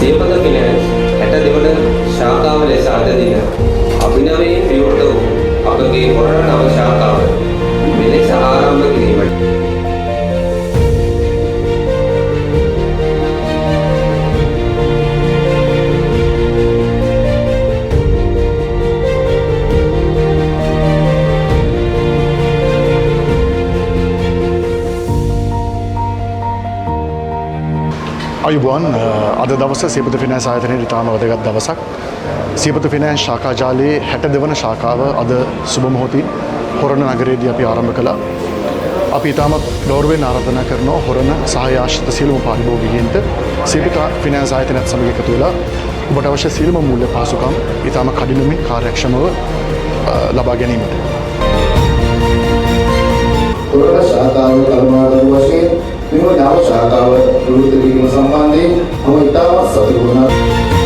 සියපද finance 62 වන ශාඛාව ලෙස අද දින අභිනවයෙන් විවෘත වූ අපගේ හොරණ නව ශාඛාව මෙලෙස ආරම්භ කිරීමට අයුබෝවන් අද දවස සියපත ෆිනෑන්ස් ආයතනයේ ඉතාම වැදගත් දවසක්. සියපත ෆිනෑන්ස් ශාඛා ජාලයේ 62 වන ශාඛාව අද සුබ මොහොතින් හොරණ නගරයේදී අපි ආරම්භ කළා. අපි ඉතාමත් ගෞරවයෙන් ආරාධනා කරනවා හොරණ සහාය ආශ්‍රිත සියලුම පාරිභෝගිකයන්ට සියපත ෆිනෑන්ස් ආයතනයත් සමග එකතු වෙලා ඔබට අවශ්‍ය සියලුම මූල්‍ය පහසුකම් ඉතාම කඩිනමින් කාර්යක්ෂමව ලබා ගැනීමට. හොරණ ශාඛාව කර්මාන්ත වශයෙන් මෙම නව ශාඛාව විවෘත කිරීම සම්බන්ධයෙන් මම ඉතාමත් සතුටු වුණා.